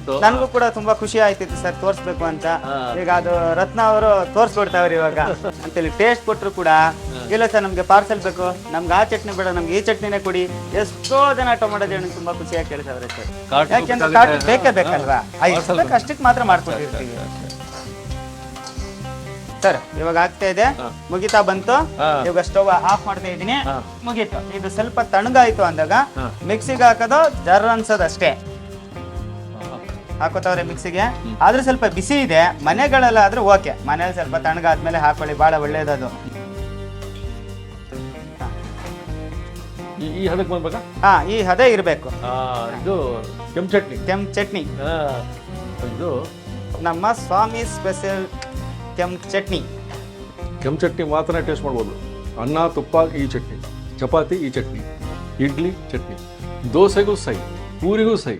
ಅನಿಸ್ತು. ನನಗೂ ಕೂಡ ತುಂಬಾ ಖುಷಿ ಆಯ್ತಿತ್ತು ಸರ್ ತೋರಿಸ್ಬೇಕು ಅಂತ. ಈಗ ಅದು ರತ್ನ ಅವರು ತೋರಿಸ್ಕೊಡ್ತಾವ್ರಿ ಇವಾಗ ಅಂತೇಳಿ ಟೇಸ್ಟ್ ಕೊಟ್ಟರು ಕೂಡ ಇಲ್ಲ ಸರ್ ನಮ್ಗೆ ಪಾರ್ಸೆಲ್ ಬೇಕು, ನಮ್ಗೆ ಆ ಚಟ್ನಿ ಬೇಡ, ನಮ್ಗೆ ಈ ಚಟ್ನಿನೇ ಕೊಡಿ. ಎಷ್ಟೋ ಜನ ಟೊಮೆಟೊ ಚಟ್ನಿ ತುಂಬಾ ಖುಷಿಯಾಗಿ ಕೇಳ್ತಾವ್ರೆ ಸರ್. ಯಾಕೆಂದ್ರೆ ಕಾಟ್ ಬೇಕೇ ಬೇಕಲ್ವಾ, ಅಷ್ಟಕ್ಕೆ ಮಾತ್ರ ಮಾಡ್ಕೊಟ್ಟಿರ್ತೀವಿ ಸರ್. ಇವಾಗ ಆಗ್ತಾ ಇದೆ, ಮುಗಿತಾ ಬಂತು. ಇವಾಗ ಸ್ಟವ್ ಆಫ್ ಮಾಡ್ತಾ ಇದೀನಿ, ಮುಗೀತು. ಇದು ಸ್ವಲ್ಪ ತಣ್ಣಗಾಯ್ತು ಅಂದಾಗ ಮಿಕ್ಸಿಗೆ ಹಾಕೋದು ಜರ್ ಅನ್ಸೋದು ಅಷ್ಟೇ. ಹಾಕೋತಾವ್ರೆ ಮಿಕ್ಸಿಗೆ. ಆದ್ರೆ ಸ್ವಲ್ಪ ಬಿಸಿ ಇದೆ, ಮನೆಗಳೆಲ್ಲ ಆದ್ರೆ ಓಕೆ, ಮನೇಲಿ ಸ್ವಲ್ಪ ತಣ್ಣಗಾದ್ಮೇಲೆ ಹಾಕೊಳ್ಳಿ, ಬಹಳ ಒಳ್ಳೇದದು. ಈ ಹದಕ್ಕೆ ಬರ್ಬೇಕಾ? ಹಾ, ಈ ಹದ ಇರ್ಬೇಕು. ಇದು ಕೆಂಪು ಚಟ್ನಿ. ಕೆಂಪು ಚಟ್ನಿ ಇದು ನಮ್ಮ ಸ್ವಾಮಿ ಸ್ಪೆಷಲ್ ಕೆಂಪು ಚಟ್ನಿ. ಕೆಂಪು ಚಟ್ನಿ ಮಾತ್ರ ಟೇಸ್ಟ್ ಮಾಡ್ಬೋದು. ಅನ್ನ ತುಪ್ಪ ಈ ಚಟ್ನಿ, ಚಪಾತಿ ಈ ಚಟ್ನಿ, ಇಡ್ಲಿ ಚಟ್ನಿ, ದೋಸೆಗೂ ಸೈ, ಪೂರಿಗೂ ಸೈ.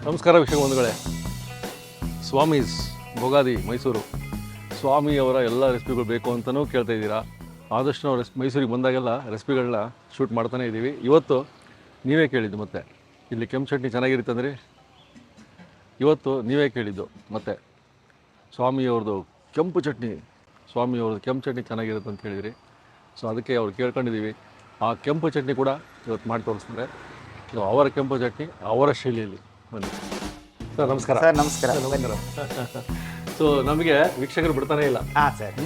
ನಮಸ್ಕಾರ ವೀಕ್ಷಕ ಬಂಧುಗಳೇ, ಸ್ವಾಮೀಸ್ ಬೊಗಾದಿ ಮೈಸೂರು ಸ್ವಾಮಿಯವರ ಎಲ್ಲ ರೆಸಿಪಿಗಳು ಬೇಕು ಅಂತಲೂ ಕೇಳ್ತಾ ಇದ್ದೀರಾ. ಆದಷ್ಟು ನಾವು ಮೈಸೂರಿಗೆ ಬಂದಾಗೆಲ್ಲ ರೆಸಿಪಿಗಳನ್ನ ಶೂಟ್ ಮಾಡ್ತಾನೆ ಇದ್ದೀವಿ. ಇವತ್ತು ನೀವೇ ಕೇಳಿದ್ದು ಮತ್ತೆ ಇಲ್ಲಿ ಕೆಂಪು ಚಟ್ನಿ ಚೆನ್ನಾಗಿರುತ್ತಂದ್ರೆ ಇವತ್ತು ನೀವೇ ಕೇಳಿದ್ದು ಮತ್ತೆ ಸ್ವಾಮಿಯವ್ರದ್ದು ಕೆಂಪು ಚಟ್ನಿ, ಸ್ವಾಮಿಯವ್ರದ್ದು ಕೆಂಪು ಚಟ್ನಿ ಚೆನ್ನಾಗಿರುತ್ತೆ ಅಂತ ಹೇಳಿದ್ರಿ. ಸೊ ಅದಕ್ಕೆ ಅವ್ರು ಕೇಳ್ಕೊಂಡಿದ್ದೀವಿ. ಆ ಕೆಂಪು ಚಟ್ನಿ ಕೂಡ ಇವತ್ತು ಮಾಡಿ ತೋರಿಸ್ತಾರೆ. ಇದು ಅವರ ಕೆಂಪು ಚಟ್ನಿ ಅವರ ಶೈಲಿಯಲ್ಲಿ. ಬನ್ನಿ ಸರ್. ನಮಸ್ಕಾರ ಸರ್. ನಮಸ್ಕಾರ. ಸೊ ನಮಗೆ ವೀಕ್ಷಕರು ಬಿಡ್ತಾನೆ ಇಲ್ಲ. ಹಾಂ ಸರ್.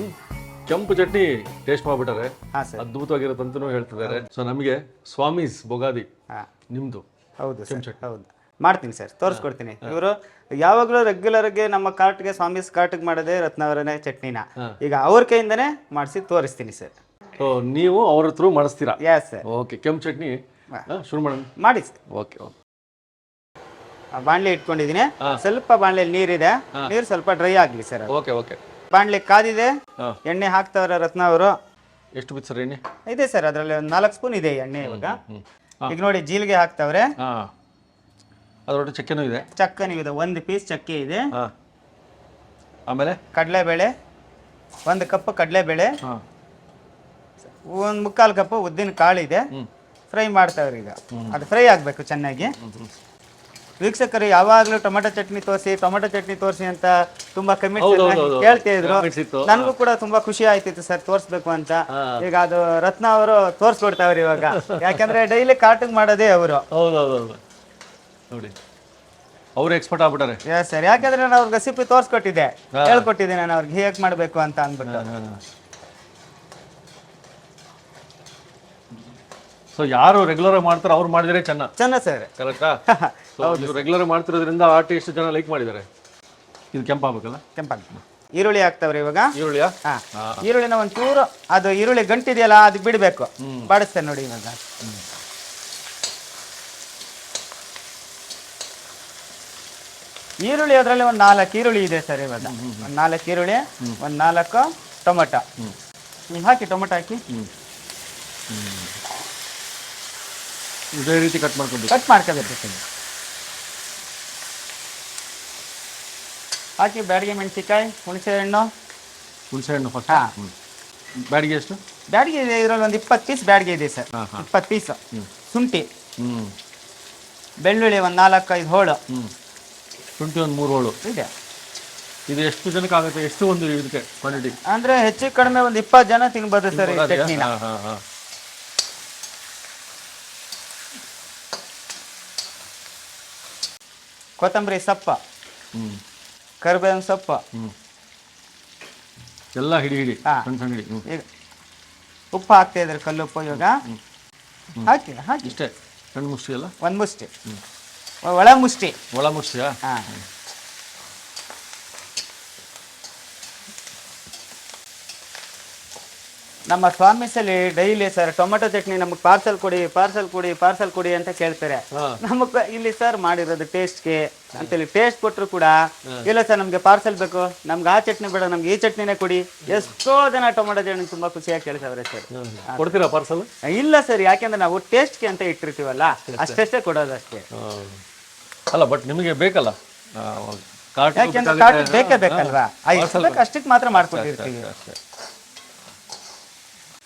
ಕೆಂಪು ಚಟ್ನಿ ಟೇಸ್ಟ್ ಮಾಡ್ಬಿಟ್ಟಾರೆ, ಹಾಂ ಸರ್, ಅದ್ಭುತವಾಗಿರುತ್ತೆ ಅಂತಲೂ ಹೇಳ್ತಿದ್ದಾರೆ. ಸೊ ನಮಗೆ ಸ್ವಾಮೀಸ್ ಬೊಗಾದಿ ನಿಮ್ಮದು ಹೌದು ಸರ್, ಹೌದು ಮಾಡ್ತೀನಿ ಸರ್, ತೋರಿಸ್ಕೊಡ್ತೀನಿ. ಇವರು ಯಾವಾಗಲೂ ರೆಗ್ಯುಲರ್ ಆಗಿ ನಮ್ಮ ಕಾರ್ಟ್ಗೆ ಸ್ವಾಮೀಸ್ ಕಾರ್ಟ್ಗೆ ಮಾಡೋದೇ ರತ್ನವರನೇ ಚಟ್ನಿನ. ಈಗ ಅವ್ರ ಕೈಯಿಂದನೇ ಮಾಡಿಸಿ ತೋರಿಸ್ತೀನಿ ಸರ್. ಸೊ ನೀವು ಅವ್ರ ಹತ್ರ ಮಾಡಿಸ್ತೀರಾ? Yes sir. ಓಕೆ, ಕೆಂಪು ಚಟ್ನಿ ಶುರು ಮಾಡೋಣ. ಮಾಡಿ ಸರ್. Okay okay. ಬಾಣಲೆ ಇಟ್ಕೊಂಡಿದ್ದೀನಿ. ಸ್ವಲ್ಪ ಬಾಣಲೆಯಲ್ಲಿ ನೀರಿದೆ, ನೀರು ಸ್ವಲ್ಪ ಡ್ರೈ ಆಗಲಿ ಸರ್. Okay okay. ಬಾಣಲೆ ಕಾದಿದೆ, ಎಣ್ಣೆ ಹಾಕ್ತಾವ್ರೆ ರತ್ನ ಅವರು. ಎಷ್ಟು ಬಿತ್ತು ಸರ್ ಎಣ್ಣೆ? ಇದೆ ಸರ್, ಅದರಲ್ಲಿ ಒಂದು 4 ಸ್ಪೂನ್ ಇದೆ ಎಣ್ಣೆ. ಇವಾಗ ಈಗ ನೋಡಿ ಜೀರಿಗೆ ಹಾಕ್ತಾವ್ರೆ. ಅದರೊಟ್ಟಿಗೆ ಚಕ್ಕೆನೂ ಇದೆ? ಚಕ್ಕನೂ ಇದೆ, 1 ಪೀಸ್ ಚಕ್ಕೆ ಇದೆ. ಆಮೇಲೆ ಕಡಲೆಬೇಳೆ 1 ಕಪ್ ಕಡಲೆಬೇಳೆ, 1/4 ಕಪ್ ಉದ್ದಿನ ಕಾಳಿದೆ. ಫ್ರೈ ಮಾಡ್ತಾವ್ರಿ. ಈಗ ಅದು ಫ್ರೈ ಆಗಬೇಕು ಚೆನ್ನಾಗಿ. ವೀಕ್ಷಕರು ಯಾವಾಗಲೂ ಟೊಮೆಟೊ ಚಟ್ನಿ ತೋರಿಸಿ ಅಂತ ತುಂಬಾ ಕಮೆಂಟ್ ಕೇಳ್ತಾ ಇದ್ರು. ನನಗೂ ಕೂಡ ತುಂಬಾ ಖುಷಿ ಆಯ್ತಿತ್ತು ಸರ್ ತೋರಿಸ್ಬೇಕು ಅಂತ. ಈಗ ಅದು ರತ್ನ ಅವರು ತೋರಿಸ್ಕೊಡ್ತಾವ್ರಿ ಇವಾಗ, ಯಾಕಂದ್ರೆ ಡೈಲಿ ಕಾರ್ಟಿಂಗ್ ಮಾಡೋದೇ ಅವರು. ಹೌದೌದು ನೋಡಿ, ಅವರು ಎಕ್ಸ್ಪರ್ಟ್ ಆಗ್ಬಿಟ್ಟಾರೆ. ಎಸ್ ಸರ್, ಯಾಕಂದ್ರೆ ನಾನು ಅವ್ರಿಗೆ ರೆಸಿಪಿ ತೋರಿಸ್ಕೊಟ್ಟಿದ್ದೆ, ಹೇಳ್ಕೊಟ್ಟಿದ್ದೆ ನಾನು ಅವ್ರಿಗೆ ಹೇಗೆ ಮಾಡಬೇಕು ಅಂತ ಅಂದ್ಬಿಟ್ಟು. ಸೊ ಯಾರು ರೆಗ್ಯುಲರ್ ಆಗಿ ಮಾಡ್ತಾರೆ ಅವ್ರು ಮಾಡಿದ್ರೆ ಚೆನ್ನ ಸರ್. ಕರೆಕ್ಟಾ? ನೀವು ರೆಗ್ಯುಲರ್ ಮಾಡ್ತಿರೋದ್ರಿಂದ ಆ ಟೇಸ್ಟ್ ಜನ ಲೈಕ್ ಮಾಡಿದ್ದಾರೆ. ಇದು ಕೆಂಪಾಗಬೇಕಲ್ಲ? ಕೆಂಪಾಗ. ಈರುಳ್ಳಿ ಹಾಕ್ತಾವ್ರಿ ಇವಾಗ. ಈರುಳ್ಳಿಯ? ಈರುಳ್ಳಿನ ಒಂಚೂರು ಅದು ಈರುಳ್ಳಿ ಗಂಟಿದೆಯಲ್ಲ ಅದು ಬಿಡಬೇಕು. ಬಾಡಿಸ್ತೇನೆ ನೋಡಿ ಇವಾಗ. ಈರುಳ್ಳಿ ಅದರಲ್ಲಿ ಒಂದು 4 ಈರುಳ್ಳಿ ಇದೆ ಸರ್ ಇವಾಗ. ಒಂದು 4 ಈರುಳ್ಳಿ, ಒಂದು 4 ಟೊಮೆಟೊ ಹಾಕಿ. ಟೊಮೆಟೊ ಹಾಕಿ ಇದೇ ರೀತಿ ಕಟ್ ಮಾಡ್ಕೋಬೇಕು. ಹಾಕಿ ಬ್ಯಾಡಿಗೆ ಮೆಣಸಿಕಾಯಿ, ಹುಣಸೆ ಹಣ್ಣು ಫಸ್ಟ್. ಬ್ಯಾಡಿಗೆ ಎಷ್ಟು? ಬ್ಯಾಡಿಗೆ ಇದೆ ಇದರಲ್ಲಿ ಒಂದು 20 ಪೀಸ್ ಬ್ಯಾಡಿಗೆ ಇದೆ ಸರ್. 20 ಪೀಸ್. ಶುಂಠಿ, ಬೆಳ್ಳುಳ್ಳಿ ಒಂದು 4-5 ಹೋಳು. ಶುಂಠಿ ಒಂದು 3 ಹೋಳು ಇದೆ. ಇದು ಎಷ್ಟು ಜನಕ್ಕೆ ಆಗುತ್ತೆ? ಎಷ್ಟು ಒಂದು ಇದಕ್ಕೆ ಕ್ವಾಂಟಿಟಿ ಅಂದ್ರೆ ಹೆಚ್ಚು ಕಡಿಮೆ ಒಂದು 20 ಜನ ತಿನ್ಬೋದು ಸರ್ ಈ ಚಟ್ನಿನ. ಕೊತ್ತಂಬರಿ ಸೊಪ್ಪ, ಕರಿಬೇವಿನ ಸೊಪ್ಪು ಎಲ್ಲ ಹಿಡಿ ಈಗ ಉಪ್ಪು ಹಾಕ್ತಾ ಇದ್ದಾರೆ, ಕಲ್ಲುಪ್ಪು. ಇವಾಗ ಹಾಕಿ ಇಷ್ಟೇ, ಸಣ್ಣ ಮುಷ್ಟಿ ಅಲ್ಲ? 1 ಮುಷ್ಟಿ, ಒಳ ಮುಷ್ಟಿಯಾ? ನಮ್ಮ ಸ್ವಾಮೀಸಲ್ಲಿ ಡೈಲಿ ಸರ್ ಟೊಮೆಟೊ ಚಟ್ನಿ ನಮಗೆ ಪಾರ್ಸಲ್ ಕೊಡಿ ಅಂತ ಕೇಳ್ತಾರೆ. ನಮಗೆ ಇಲ್ಲಿ ಸರ್ ಮಾಡಿರೋದು ಟೇಸ್ಟ್ಗೆ ಅಂತೇಳಿ ಟೇಸ್ಟ್ ಕೊಟ್ಟರು ಕೂಡ ಇಲ್ಲ ಸರ್ ನಮಗೆ ಪಾರ್ಸಲ್ ಬೇಕು, ನಮ್ಗೆ ಆ ಚಟ್ನಿ ಬೇಡ, ನಮ್ಗೆ ಈ ಚಟ್ನಿನೇ ಕೊಡಿ. ಎಷ್ಟೋ ಜನ ಟೊಮೆಟೊ ಚಟ್ನಿ ತುಂಬಾ ಖುಷಿಯಾಗಿ ಕೇಳ್ತಾವ್ರೆ ಸರ್. ಕೊಡ್ತೀರಾ ಪಾರ್ಸಲ್? ಇಲ್ಲ ಸರ್, ಯಾಕೆಂದ್ರೆ ನಾವು ಟೇಸ್ಟ್ಗೆ ಅಂತ ಇಟ್ಟಿರ್ತೀವಲ್ಲ, ಅಷ್ಟೇ ಕೊಡೋದು ಅಷ್ಟೇ. ಅಲ್ಲ ಬಟ್ ನಿಮಗೆ ಬೇಕಲ್ಲ, ಯಾಕೆಂದ್ರೆ ಬೇಕೇ ಬೇಕಲ್ವಾ, ಅಷ್ಟಕ್ಕೆ ಮಾತ್ರ ಮಾಡ್ಕೊಟ್ಟಿರ್ತೀವಿ.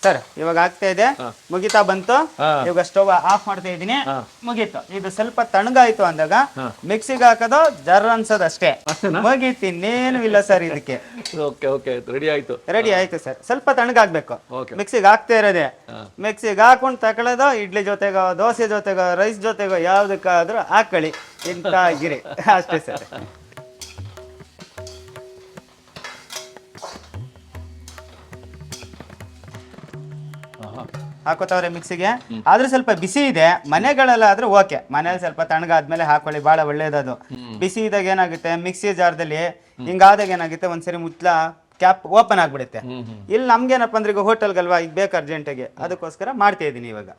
ಸರ್ ಇವಾಗ ಆಗ್ತಾ ಇದೆ, ಮುಗಿತಾ ಬಂತು. ಹಾ. ಇವಾಗ ಸ್ಟವ್ ಆಫ್ ಮಾಡ್ತಾ ಇದೀನಿ. ಮುಗೀತು. ಇದು ಸ್ವಲ್ಪ ತಣ್ಣಗಾಯ್ತು ಅಂದಾಗ ಮಿಕ್ಸಿಗೆ ಹಾಕೋದು ಜರ್ ಅನ್ಸೋದು ಅಷ್ಟೇ. ಅಷ್ಟೇನಾ? ಮುಗೀತು, ಇನ್ನೇನು ಇಲ್ಲ ಸರ್ ಇದಕ್ಕೆ. ಓಕೆ ಓಕೆ ರೆಡಿ ಆಯ್ತು. ರೆಡಿ ಆಯ್ತು ಸರ್. ಸ್ವಲ್ಪ ತಣ್ಣಗಾಗ್ಬೇಕು. Okay. ಮಿಕ್ಸಿಗೆ ಹಾಕ್ತಾ ಇರೋದೆ. ಮಿಕ್ಸಿಗೆ ಹಾಕೊಂಡು ತಕೊಳ್ಳೋದು, ಇಡ್ಲಿ ಜೊತೆಗೋ ದೋಸೆ ಜೊತೆಗೋ ರೈಸ್ ಜೊತೆಗೋ ಯಾವ್ದಕ್ಕಾದ್ರೂ ಹಾಕೊಳ್ಳಿ, ಇಂತ ಗಿರಿ ಅಷ್ಟೇ ಸರ್. ಹಾಕೋತಾವ್ರೆ ಮಿಕ್ಸಿಗೆ. ಆದ್ರೆ ಸ್ವಲ್ಪ ಬಿಸಿ ಇದೆ. ಮನೆಗಳೆಲ್ಲ ಆದ್ರೆ ಓಕೆ, ಮನೇಲಿ ಸ್ವಲ್ಪ ತಣ್ಣಗಾದ್ಮೇಲೆ ಹಾಕೊಳ್ಳಿ, ಬಹಳ ಒಳ್ಳೇದದು. ಬಿಸಿ ಇದ್ದಾಗ ಏನಾಗುತ್ತೆ, ಮಿಕ್ಸಿ ಜಾರ್ದಲ್ಲಿ ಹಿಂಗಾದಾಗ ಏನಾಗುತ್ತೆ, ಒಂದ್ಸರಿ ಮುತ್ಲ ಕ್ಯಾಪ್ ಓಪನ್ ಆಗ್ಬಿಡುತ್ತೆ. ಇಲ್ಲಿ ನಮ್ಗೇನಪ್ಪ ಅಂದ್ರೆ ಈಗ ಹೋಟೆಲ್ಗಲ್ವಾ, ಈಗ ಬೇಕು ಅರ್ಜೆಂಟಿಗೆ, ಅದಕ್ಕೋಸ್ಕರ ಮಾಡ್ತಾ ಇದೀನಿ. ಇವಾಗ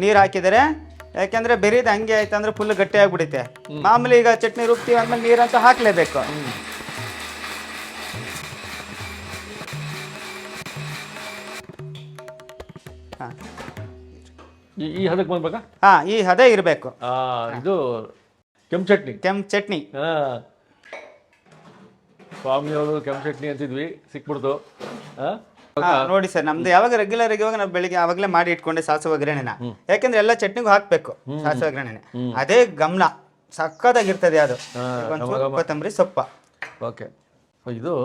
ನೀರು ಹಾಕಿದರೆ, ಯಾಕೆಂದ್ರೆ ಬೆರೀದ್ ಹಂಗೆ ಆಯ್ತು ಅಂದ್ರೆ ಫುಲ್ ಗಟ್ಟಿ ಆಗ್ಬಿಡುತ್ತೆ. ಮಾಮೂಲಿ ಈಗ ಚಟ್ನಿ ರುಬ್ತೀವಿ ಅಂದ್ಮೇಲೆ ನೀರಂತೂ ಹಾಕ್ಲೇಬೇಕು. ಈ ಹದಕ್ಕೆ ಬಂದ್ಬೇಕಾ? ಹಾ, ಈ ಹದ ಇರಬೇಕು. ಇದು ಕೆಂಪು ಚಟ್ನಿ. ಕೆಂಪು ಚಟ್ನಿ. ಸ್ವಾಮಿಯವರು ಕೆಂಪು ಚಟ್ನಿ ಅಂತಿದ್ವಿ, ಸಿಕ್ಬಿಡ್ತು. ನೋಡಿ ಸರ್, ನಮ್ದು ಯಾವಾಗ ರೆಗ್ಯುಲರ್ ಆಗಿ ನಾವು ಬೆಳಿಗ್ಗೆ ಆವಾಗಲೇ ಮಾಡಿ ಇಟ್ಕೊಂಡೆ ಸಾಸಿವೆ ಒಗ್ಗರಣೆನ. ಯಾಕಂದ್ರೆ ಎಲ್ಲ ಚಟ್ನಿಗೂ ಹಾಕ್ಬೇಕು ಸಾಸಿವೆ ಒಗ್ಗರಣೆನೆ. ಅದೇ ಗಮನ ಸಕ್ಕತ್ತಾಗಿರ್ತದೆ ಅದು. ಒಂಚೂರು ಕೊತ್ತಂಬರಿ ಸೊಪ್ಪ. ಓಕೆ, ಇದು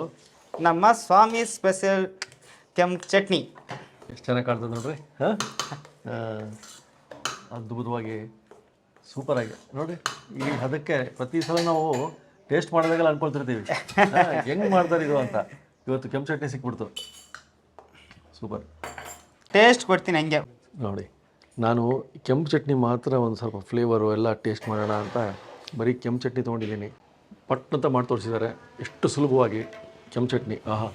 ನಮ್ಮ ಸ್ವಾಮಿ ಸ್ಪೆಷಲ್ ಕೆಂಪು ಚಟ್ನಿ. ಎಷ್ಟು ಚೆನ್ನಾಗಿ ಕಾಣ್ತದೆ ನೋಡ್ರಿ. ಅದ್ಭುತವಾಗಿ ಸೂಪರಾಗಿ ನೋಡಿರಿ. ಈ ಅದಕ್ಕೆ ಪ್ರತಿ ಸಲ ನಾವು ಟೇಸ್ಟ್ ಮಾಡಿದಾಗೆಲ್ಲ ಅನ್ಕೊಳ್ತಿರ್ತೀವಿ ಹೆಂಗೆ ಮಾಡ್ತಾರೆ ಇದು ಅಂತ. ಇವತ್ತು ಕೆಂಪು ಚಟ್ನಿ ಸಿಕ್ಬಿಡ್ತು, ಸೂಪರ್. ಟೇಸ್ಟ್ ಕೊಡ್ತೀನಿ ಹಂಗೆ ನೋಡಿ. ನಾನು ಕೆಂಪು ಚಟ್ನಿ ಮಾತ್ರ ಒಂದು ಸ್ವಲ್ಪ ಫ್ಲೇವರು ಎಲ್ಲ ಟೇಸ್ಟ್ ಮಾಡೋಣ ಅಂತ ಬರೀ ಕೆಂಪು ಚಟ್ನಿ ತೊಗೊಂಡಿದ್ದೀನಿ. ಪಟ್ಟಂತ ಮಾಡಿ ತೋರಿಸಿದ್ದಾರೆ ಎಷ್ಟು ಸುಲಭವಾಗಿ ಕೆಂಪು ಚಟ್ನಿ. ಆಹಾ,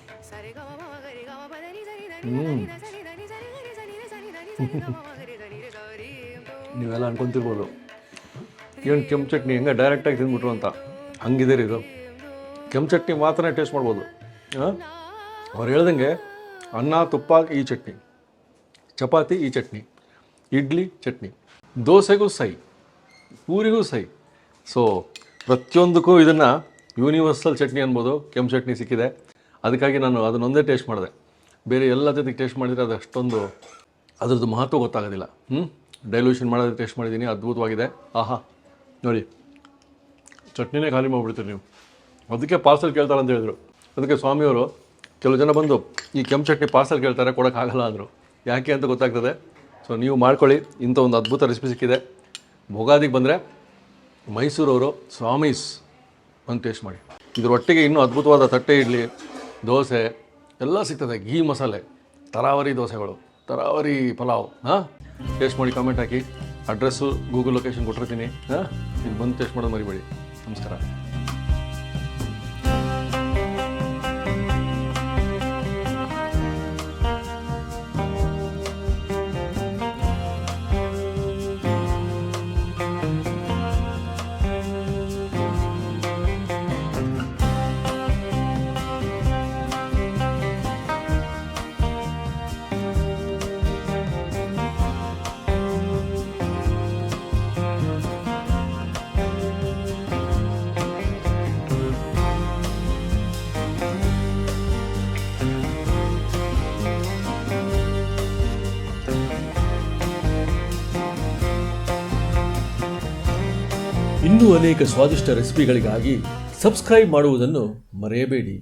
ನೀವೆಲ್ಲ ಅನ್ಕೊಂತಿರ್ಬೋದು ಏನು ಕೆಂಪು ಚಟ್ನಿ ಹೆಂಗೆ ಡೈರೆಕ್ಟಾಗಿ ತಿಂದ್ಬಿಟ್ರು ಅಂತ. ಹಂಗಿದೆ ರೀ ಇದು. ಕೆಂಪು ಚಟ್ನಿ ಮಾತ್ರ ಟೇಸ್ಟ್ ಮಾಡ್ಬೋದು. ಅವ್ರು ಹೇಳ್ದಂಗೆ ಅನ್ನ ತುಪ್ಪ ಈ ಚಟ್ನಿ, ಚಪಾತಿ ಈ ಚಟ್ನಿ, ಇಡ್ಲಿ ಚಟ್ನಿ, ದೋಸೆಗೂ ಸೈ, ಪೂರಿಗೂ ಸೈ. ಸೊ ಪ್ರತಿಯೊಂದಕ್ಕೂ ಇದನ್ನು ಯೂನಿವರ್ಸಲ್ ಚಟ್ನಿ ಅನ್ಬೋದು. ಕೆಂಪು ಚಟ್ನಿ ಸಿಕ್ಕಿದೆ, ಅದಕ್ಕಾಗಿ ನಾನು ಅದನ್ನೊಂದೇ ಟೇಸ್ಟ್ ಮಾಡಿದೆ. ಬೇರೆ ಎಲ್ಲ ಜೊತೆಗೆ ಟೇಸ್ಟ್ ಮಾಡಿದರೆ ಅದು ಅಷ್ಟೊಂದು ಅದ್ರದ್ದು ಮಹತ್ವ ಗೊತ್ತಾಗೋದಿಲ್ಲ. ಡೈಲ್ಯೂಷನ್ ಮಾಡೋದಕ್ಕೆ ಟೇಸ್ಟ್ ಮಾಡಿದ್ದೀನಿ, ಅದ್ಭುತವಾಗಿದೆ. ಆಹಾ ನೋಡಿ, ಚಟ್ನಿನೇ ಖಾಲಿ ಮಾಡಿಬಿಡ್ತೀರಿ ನೀವು. ಅದಕ್ಕೆ ಪಾರ್ಸಲ್ ಕೇಳ್ತಾರೆ ಅಂತ ಹೇಳಿದ್ರು. ಅದಕ್ಕೆ ಸ್ವಾಮಿಯವರು ಕೆಲವು ಜನ ಬಂದು ಈ ಕೆಂಪು ಚಟ್ನಿ ಪಾರ್ಸಲ್ ಕೇಳ್ತಾರೆ, ಕೊಡೋಕ್ಕಾಗಲ್ಲ ಅಂದರು. ಯಾಕೆ ಅಂತ ಗೊತ್ತಾಗ್ತದೆ. ಸೊ ನೀವು ಮಾಡ್ಕೊಳ್ಳಿ, ಇಂಥ ಒಂದು ಅದ್ಭುತ ರೆಸಿಪಿ ಸಿಕ್ಕಿದೆ. ಭೋಗಾದಿಗೆ ಬಂದರೆ ಮೈಸೂರವರು ಸ್ವಾಮೀಸ್ ಒಂದು ಟೇಸ್ಟ್ ಮಾಡಿ. ಇದರೊಟ್ಟಿಗೆ ಇನ್ನೂ ಅದ್ಭುತವಾದ ತಟ್ಟೆ ಇಡ್ಲಿ, ದೋಸೆ ಎಲ್ಲ ಸಿಗ್ತದೆ. ಘೀ ಮಸಾಲೆ, ತರಾವರಿ ದೋಸೆಗಳು, ತರಾವರಿ ಪಲಾವ್. ಟೇಸ್ಟ್ ಮಾಡಿ, ಕಾಮೆಂಟ್ ಹಾಕಿ. ಅಡ್ರೆಸ್ಸು ಗೂಗಲ್ ಲೊಕೇಶನ್ ಕೊಟ್ಟಿರ್ತೀನಿ. ಇದು ಬಂದು ಟೇಸ್ಟ್ ಮಾಡೋದು ಮರಿಬೇಡಿ. ನಮಸ್ಕಾರ. ಇನ್ನೂ ಅನೇಕ ಸ್ವಾದಿಷ್ಟ ರೆಸಿಪಿಗಳಿಗಾಗಿ ಸಬ್ಸ್ಕ್ರೈಬ್ ಮಾಡುವುದನ್ನು ಮರೆಯಬೇಡಿ.